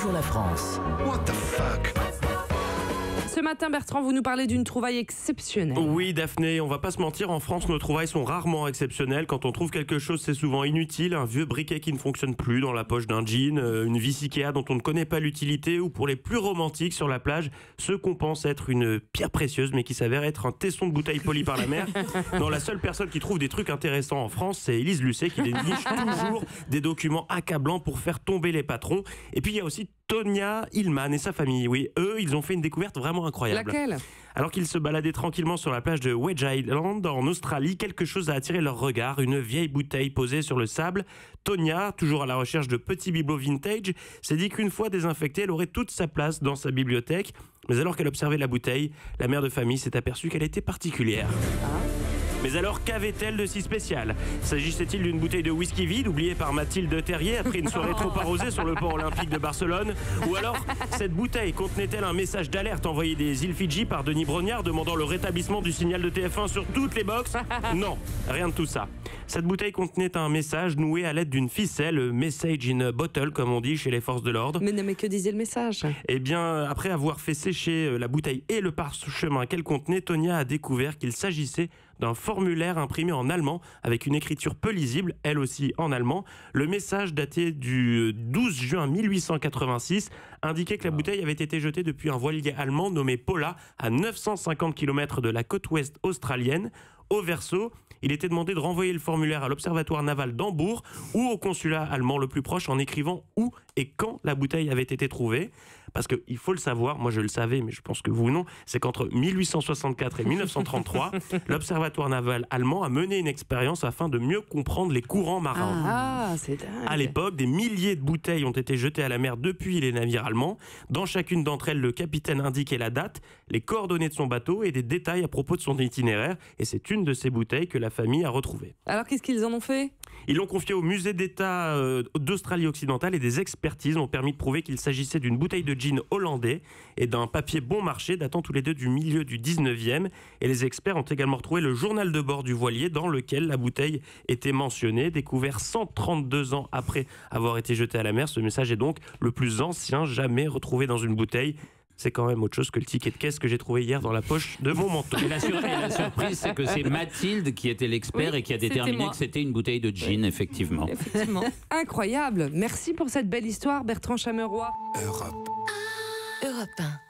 Bonjour la France. What the fuck? Ce matin, Bertrand, vous nous parlez d'une trouvaille exceptionnelle. Oui, Daphné, on va pas se mentir, en France, nos trouvailles sont rarement exceptionnelles. Quand on trouve quelque chose, c'est souvent inutile. Un vieux briquet qui ne fonctionne plus dans la poche d'un jean, une vis Ikea dont on ne connaît pas l'utilité, ou pour les plus romantiques sur la plage, ce qu'on pense être une pierre précieuse, mais qui s'avère être un tesson de bouteille poli par la mer. Non, la seule personne qui trouve des trucs intéressants en France, c'est Élise Lucet, qui déniche toujours des documents accablants pour faire tomber les patrons. Et puis il y a aussi Tonya Hillman et sa famille. Oui, eux, ils ont fait une découverte vraiment incroyable. Laquelle ? Alors qu'ils se baladaient tranquillement sur la plage de Wedge Island en Australie, quelque chose a attiré leur regard, une vieille bouteille posée sur le sable. Tonya, toujours à la recherche de petits bibelots vintage, s'est dit qu'une fois désinfectée, elle aurait toute sa place dans sa bibliothèque. Mais alors qu'elle observait la bouteille, la mère de famille s'est aperçue qu'elle était particulière. Mais alors, qu'avait-elle de si spécial ? S'agissait-il d'une bouteille de whisky vide oubliée par Mathilde Terrier après une soirée trop arrosée sur le port olympique de Barcelone ? Ou alors, cette bouteille contenait-elle un message d'alerte envoyé des îles Fidji par Denis Brognard demandant le rétablissement du signal de TF1 sur toutes les boxes ? Non, rien de tout ça. Cette bouteille contenait un message noué à l'aide d'une ficelle, message in a bottle comme on dit chez les forces de l'ordre. Mais non, mais que disait le message ? Eh bien, après avoir fait sécher la bouteille et le parchemin qu'elle contenait, Tonya a découvert qu'il s'agissait d'un formulaire imprimé en allemand avec une écriture peu lisible, elle aussi en allemand. Le message daté du 12 juin 1886 indiquait que la bouteille avait été jetée depuis un voilier allemand nommé Paula à 950 km de la côte ouest australienne. Au verso, il était demandé de renvoyer le formulaire à l'observatoire naval d'Hambourg ou au consulat allemand le plus proche en écrivant où et quand la bouteille avait été trouvée. Parce qu'il faut le savoir, moi je le savais, mais je pense que vous non, c'est qu'entre 1864 et 1933, l'observatoire naval allemand a mené une expérience afin de mieux comprendre les courants marins. Ah, c'est dingue. À l'époque, des milliers de bouteilles ont été jetées à la mer depuis les navires allemands. Dans chacune d'entre elles, le capitaine indiquait la date, les coordonnées de son bateau et des détails à propos de son itinéraire. Et c'est une de ces bouteilles que la famille a retrouvée. Alors, qu'est-ce qu'ils en ont fait ? Ils l'ont confiée au musée d'État d'Australie occidentale et des expertises ont permis de prouver qu'il s'agissait d'une bouteille de gin hollandais et d'un papier bon marché datant tous les deux du milieu du 19e. Et les experts ont également retrouvé le journal de bord du voilier dans lequel la bouteille était mentionnée. Découvert 132 ans après avoir été jetée à la mer, ce message est donc le plus ancien jamais retrouvé dans une bouteille. C'est quand même autre chose que le ticket de caisse que j'ai trouvé hier dans la poche de mon manteau. Et la surprise, c'est que c'est Mathilde qui était l'expert et qui a déterminé que c'était une bouteille de gin, effectivement. Effectivement. Incroyable. Merci pour cette belle histoire, Bertrand Chameroy. Europe 1.